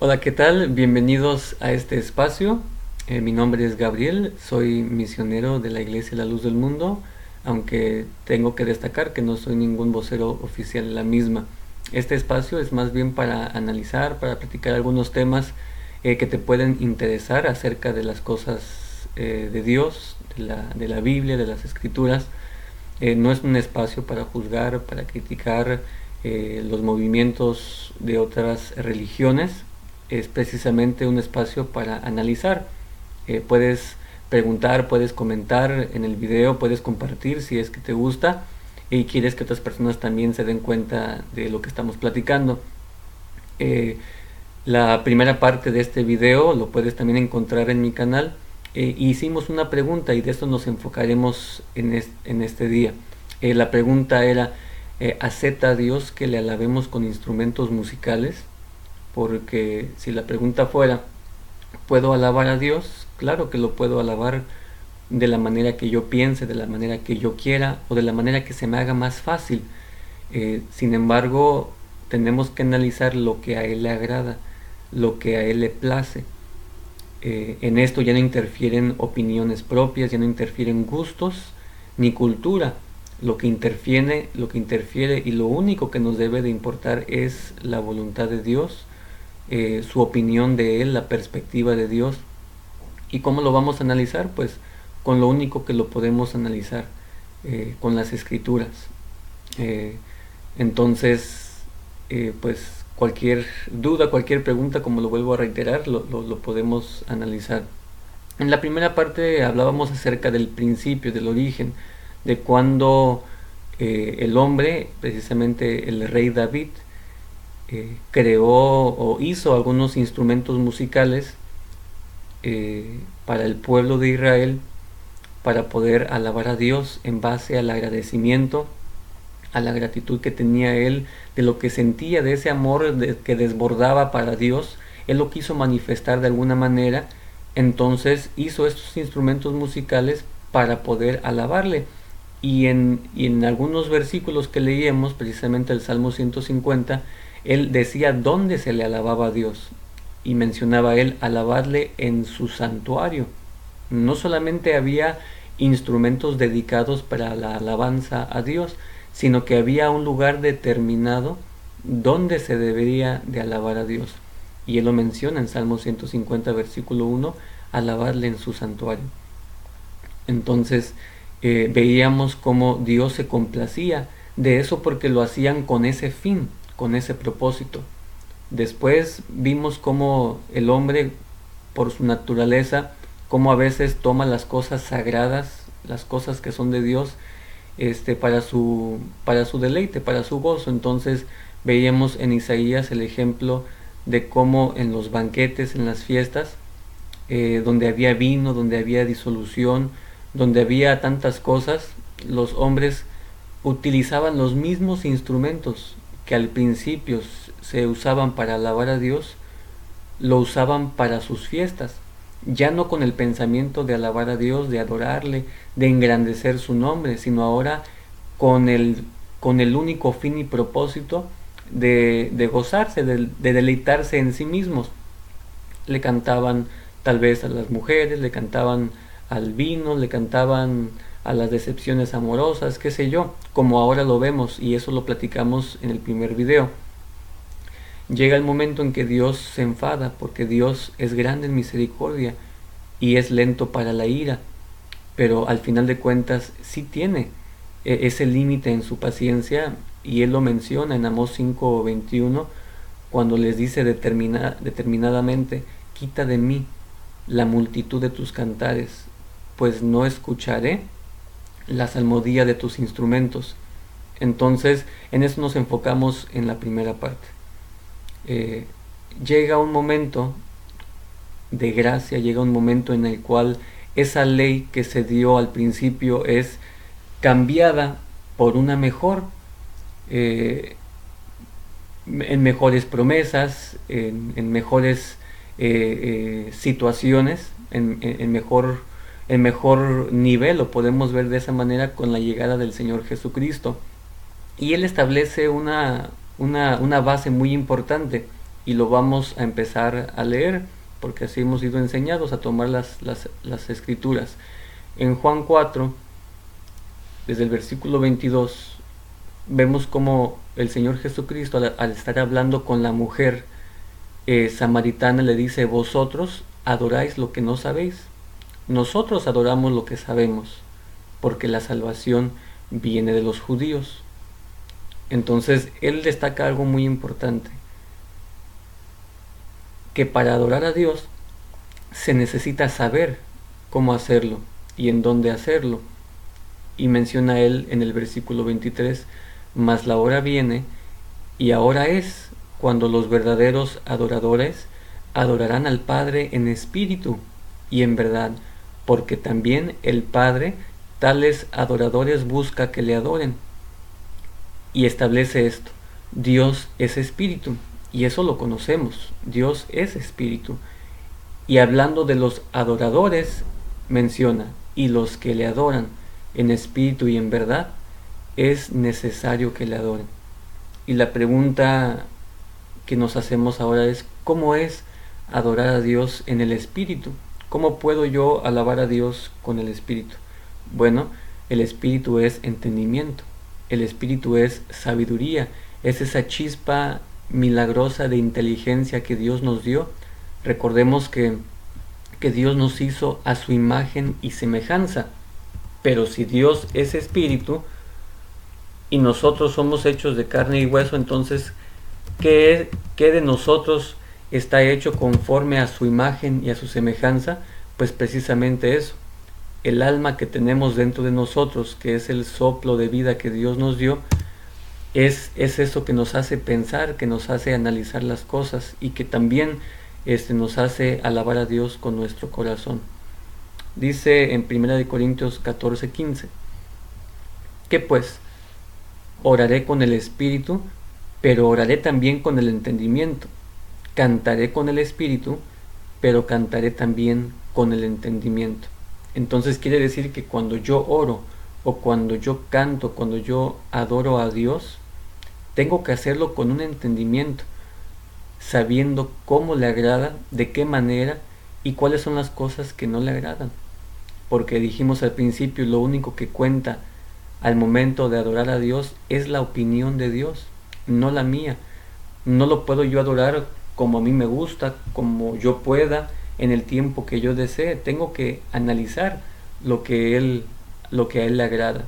Hola, ¿qué tal? Bienvenidos a este espacio. Mi nombre es Gabriel, soy misionero de la Iglesia La Luz del Mundo, aunque tengo que destacar que no soy ningún vocero oficial de la misma. Este espacio es más bien para analizar, para platicar algunos temas que te pueden interesar acerca de las cosas de Dios, de la Biblia, de las Escrituras. No es un espacio para juzgar, para criticar los movimientos de otras religiones. Es precisamente un espacio para analizar. Puedes preguntar, puedes comentar en el video, puedes compartir si es que te gusta y quieres que otras personas también se den cuenta de lo que estamos platicando. Eh, la primera parte de este video lo puedes también encontrar en mi canal. Hicimos una pregunta y de eso nos enfocaremos en este día. La pregunta era, ¿acepta a Dios que le alabemos con instrumentos musicales? Porque si la pregunta fuera, ¿puedo alabar a Dios? Claro que lo puedo alabar de la manera que yo piense, de la manera que yo quiera o de la manera que se me haga más fácil. Sin embargo, tenemos que analizar lo que a Él le agrada, lo que a Él le place. En esto ya no interfieren opiniones propias, ya no interfieren gustos ni cultura. Lo que interfiere y lo único que nos debe de importar es la voluntad de Dios, su opinión de Él, la perspectiva de Dios. ¿Y cómo lo vamos a analizar? Pues con lo único que lo podemos analizar, con las escrituras. Eh, entonces, pues cualquier duda, cualquier pregunta, como lo vuelvo a reiterar, lo podemos analizar. En la primera parte hablábamos acerca del principio, del origen, de cuando el hombre, precisamente el rey David, creó o hizo algunos instrumentos musicales para el pueblo de Israel, para poder alabar a Dios en base al agradecimiento, a la gratitud que tenía él, de lo que sentía, de ese amor que desbordaba para Dios. Él lo quiso manifestar de alguna manera, entonces hizo estos instrumentos musicales para poder alabarle. Y en algunos versículos que leíamos, precisamente el Salmo 150, él decía dónde se le alababa a Dios. Y mencionaba él alabarle en su santuario. No solamente había instrumentos dedicados para la alabanza a Dios, sino que había un lugar determinado donde se debería de alabar a Dios. Y él lo menciona en Salmo 150, versículo 1, alabarle en su santuario. Entonces veíamos cómo Dios se complacía de eso porque lo hacían con ese fin, con ese propósito. Después vimos cómo el hombre, por su naturaleza, cómo a veces toma las cosas sagradas, las cosas que son de Dios, para su deleite, para su gozo. Entonces veíamos en Isaías el ejemplo de cómo en los banquetes, en las fiestas, donde había vino, donde había disolución, donde había tantas cosas, los hombres utilizaban los mismos instrumentos que al principio se usaban para alabar a Dios, lo usaban para sus fiestas, ya no con el pensamiento de alabar a Dios, de adorarle, de engrandecer su nombre, sino ahora con el único fin y propósito de gozarse, de deleitarse en sí mismos. Le cantaban tal vez a las mujeres, le cantaban al vino, le cantaban a las decepciones amorosas, qué sé yo, como ahora lo vemos, y eso lo platicamos en el primer video. Llega el momento en que Dios se enfada, porque Dios es grande en misericordia y es lento para la ira, pero al final de cuentas sí tiene ese límite en su paciencia, y él lo menciona en Amós 5:21, cuando les dice determinadamente: quita de mí la multitud de tus cantares, pues no escucharé la salmodía de tus instrumentos. Entonces en eso nos enfocamos en la primera parte. eh, Llega un momento de gracia, llega un momento en el cual esa ley que se dio al principio es cambiada por una mejor, eh, en mejores promesas, en mejores situaciones, en mejor nivel. Lo podemos ver de esa manera con la llegada del Señor Jesucristo. Y Él establece una base muy importante, y lo vamos a empezar a leer, porque así hemos sido enseñados a tomar las escrituras. En Juan 4, desde el versículo 22, vemos como el Señor Jesucristo, al estar hablando con la mujer samaritana, le dice: vosotros adoráis lo que no sabéis, nosotros adoramos lo que sabemos, porque la salvación viene de los judíos. Entonces él destaca algo muy importante, que para adorar a Dios se necesita saber cómo hacerlo y en dónde hacerlo. Y menciona él en el versículo 23: mas la hora viene, y ahora es, cuando los verdaderos adoradores adorarán al Padre en espíritu y en verdad, porque también el Padre tales adoradores busca que le adoren. Y establece esto: Dios es espíritu, y eso lo conocemos, Dios es espíritu. Y hablando de los adoradores, menciona: y los que le adoran en espíritu y en verdad, es necesario que le adoren. Y la pregunta que nos hacemos ahora es: ¿cómo es adorar a Dios en el espíritu? ¿Cómo puedo yo alabar a Dios con el espíritu? Bueno, el espíritu es entendimiento, el espíritu es sabiduría, es esa chispa milagrosa de inteligencia que Dios nos dio. Recordemos que Dios nos hizo a su imagen y semejanza, pero si Dios es espíritu y nosotros somos hechos de carne y hueso, entonces ¿qué de nosotros está hecho conforme a su imagen y a su semejanza? Pues precisamente eso, el alma que tenemos dentro de nosotros, que es el soplo de vida que Dios nos dio, es eso que nos hace pensar, que nos hace analizar las cosas, y que también nos hace alabar a Dios con nuestro corazón. Dice en 1 Corintios 14:15: ¿qué pues? Oraré con el espíritu, pero oraré también con el entendimiento. Cantaré con el espíritu, pero cantaré también con el entendimiento. Entonces quiere decir que cuando yo oro, o cuando yo canto, cuando yo adoro a Dios, tengo que hacerlo con un entendimiento, sabiendo cómo le agrada, de qué manera y cuáles son las cosas que no le agradan. Porque dijimos al principio, lo único que cuenta al momento de adorar a Dios es la opinión de Dios, no la mía. No lo puedo yo adorar como a mí me gusta, como yo pueda, en el tiempo que yo desee. Tengo que analizar lo que a Él le agrada.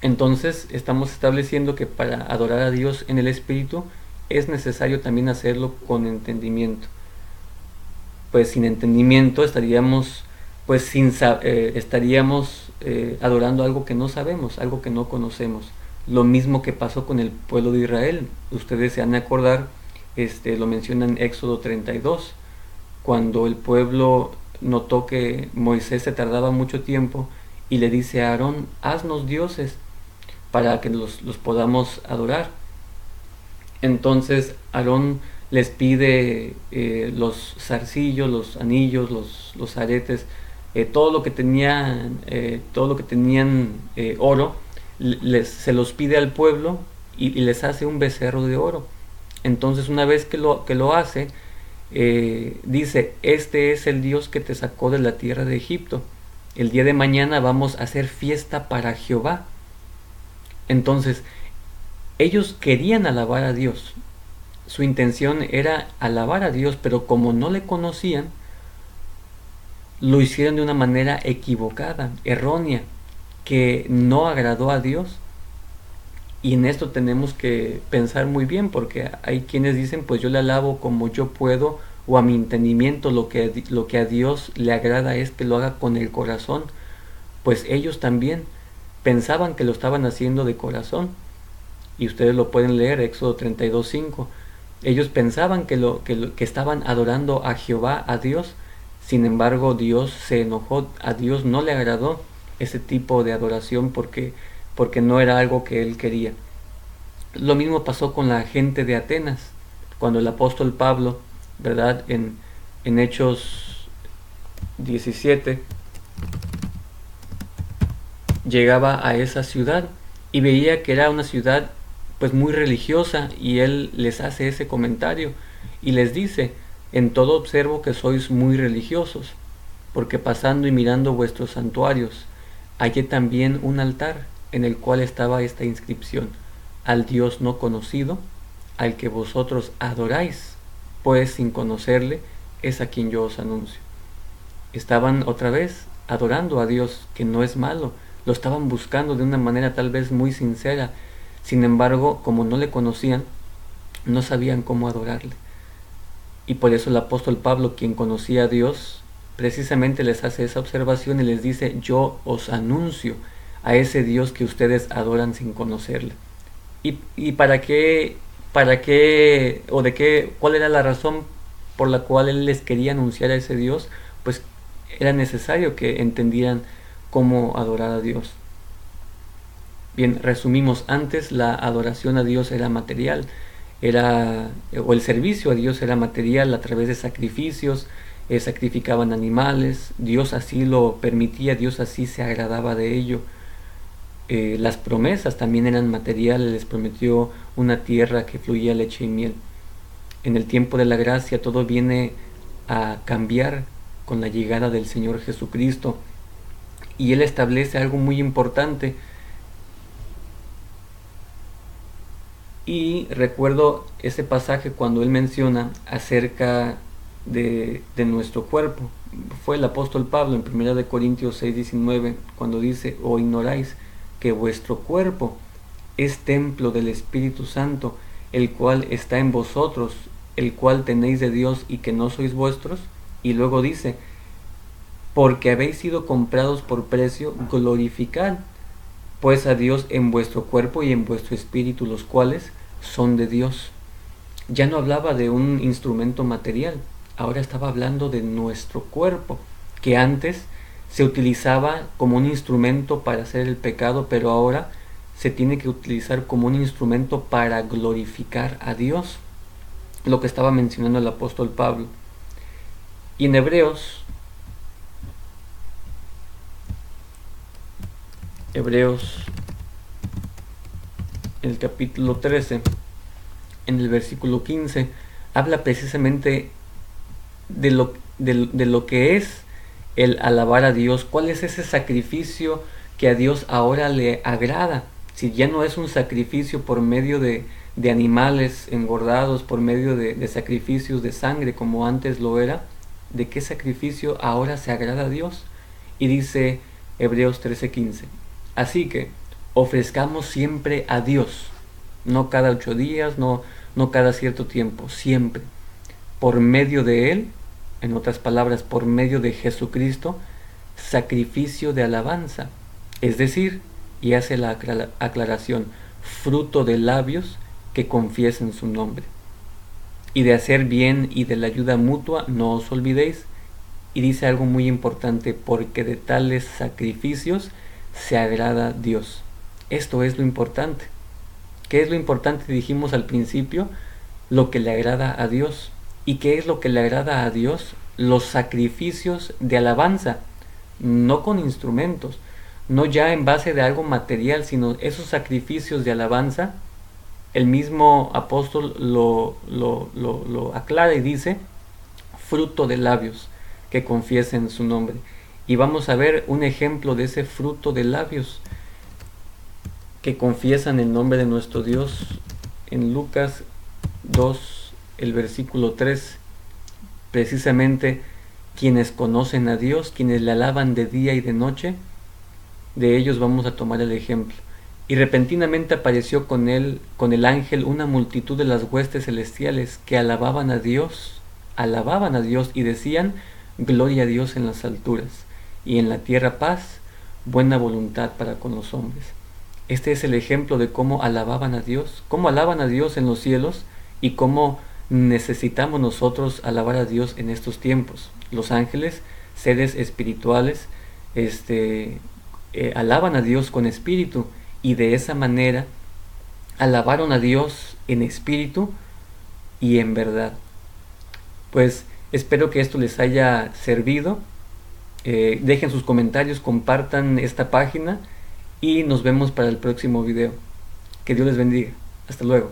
Entonces estamos estableciendo que para adorar a Dios en el Espíritu es necesario también hacerlo con entendimiento. Pues sin entendimiento estaríamos adorando algo que no sabemos, algo que no conocemos. Lo mismo que pasó con el pueblo de Israel. Ustedes se han de acordar, lo menciona en Éxodo 32, cuando el pueblo notó que Moisés se tardaba mucho tiempo y le dice a Aarón: haznos dioses para que los podamos adorar. Entonces Aarón les pide los zarcillos, los anillos, los aretes, todo lo que tenían oro, se los pide al pueblo y les hace un becerro de oro. Entonces una vez que lo hace, dice: este es el Dios que te sacó de la tierra de Egipto. El día de mañana vamos a hacer fiesta para Jehová. Entonces ellos querían alabar a Dios, su intención era alabar a Dios, pero como no le conocían, lo hicieron de una manera equivocada, errónea, que no agradó a Dios. Y en esto tenemos que pensar muy bien, porque hay quienes dicen: pues yo le alabo como yo puedo, o a mi entendimiento. Lo que a Dios le agrada es que lo haga con el corazón. Pues ellos también pensaban que lo estaban haciendo de corazón, y ustedes lo pueden leer, Éxodo 32:5. Ellos pensaban que estaban adorando a Jehová, a Dios. Sin embargo, Dios se enojó, a Dios no le agradó ese tipo de adoración, porque no era algo que Él quería. Lo mismo pasó con la gente de Atenas, cuando el apóstol Pablo, ¿verdad?, en Hechos 17, llegaba a esa ciudad y veía que era una ciudad pues muy religiosa, y él les hace ese comentario: y les dice: en todo observo que sois muy religiosos, porque pasando y mirando vuestros santuarios, hallé también un altar en el cual estaba esta inscripción: al Dios no conocido, al que vosotros adoráis, pues sin conocerle es a quien yo os anuncio. Estaban otra vez adorando a Dios, que no es malo, lo estaban buscando de una manera tal vez muy sincera. Sin embargo, como no le conocían, no sabían cómo adorarle. Y por eso el apóstol Pablo, quien conocía a Dios, precisamente les hace esa observación y les dice: yo os anuncio a ese Dios que ustedes adoran sin conocerle. ¿Y para qué, o de qué, cuál era la razón por la cual él les quería anunciar a ese Dios? Pues era necesario que entendieran cómo adorar a Dios. Bien, resumimos: antes la adoración a Dios era material, o el servicio a Dios era material a través de sacrificios, sacrificaban animales, Dios así lo permitía, Dios así se agradaba de ello. Las promesas también eran materiales, les prometió una tierra que fluía leche y miel. En el tiempo de la gracia todo viene a cambiar con la llegada del Señor Jesucristo, y Él establece algo muy importante. Y recuerdo ese pasaje cuando Él menciona acerca de nuestro cuerpo. Fue el apóstol Pablo en 1 Corintios 6:19, cuando dice: o ignoráis que vuestro cuerpo es templo del Espíritu Santo, el cual está en vosotros, el cual tenéis de Dios, y que no sois vuestros. Y luego dice: porque habéis sido comprados por precio, glorificad pues a Dios en vuestro cuerpo y en vuestro espíritu, los cuales son de Dios. Ya no hablaba de un instrumento material, ahora estaba hablando de nuestro cuerpo, que antes se utilizaba como un instrumento para hacer el pecado, pero ahora se tiene que utilizar como un instrumento para glorificar a Dios, lo que estaba mencionando el apóstol Pablo. Y en Hebreos en el capítulo 13, en el versículo 15, habla precisamente de lo que es el alabar a Dios. ¿Cuál es ese sacrificio que a Dios ahora le agrada? Si ya no es un sacrificio por medio de animales engordados, por medio de sacrificios de sangre como antes lo era, ¿de qué sacrificio ahora se agrada a Dios? Y dice Hebreos 13:15: así que ofrezcamos siempre a Dios, no cada 8 días, no cada cierto tiempo, siempre, por medio de Él, en otras palabras, por medio de Jesucristo, sacrificio de alabanza, es decir, y hace la aclaración, fruto de labios que confiesen su nombre. Y de hacer bien y de la ayuda mutua no os olvidéis. Y dice algo muy importante: porque de tales sacrificios se agrada Dios. Esto es lo importante. ¿Qué es lo importante? Dijimos al principio, lo que le agrada a Dios. ¿Y qué es lo que le agrada a Dios? Los sacrificios de alabanza, no con instrumentos, no ya en base de algo material, sino esos sacrificios de alabanza. El mismo apóstol lo aclara y dice: fruto de labios que confiesen su nombre. Y vamos a ver un ejemplo de ese fruto de labios que confiesan el nombre de nuestro Dios en Lucas 2, el versículo 3. Precisamente quienes conocen a Dios, quienes le alaban de día y de noche, de ellos vamos a tomar el ejemplo. Y repentinamente apareció con el ángel una multitud de las huestes celestiales que alababan a Dios y decían: gloria a Dios en las alturas, y en la tierra paz, buena voluntad para con los hombres. Este es el ejemplo de cómo alababan a Dios, cómo alaban a Dios en los cielos, y cómo necesitamos nosotros alabar a Dios en estos tiempos. Los ángeles, seres espirituales, alaban a Dios con espíritu, y de esa manera alabaron a Dios en espíritu y en verdad. Pues espero que esto les haya servido. Dejen sus comentarios, compartan esta página y nos vemos para el próximo video. Que Dios les bendiga. Hasta luego.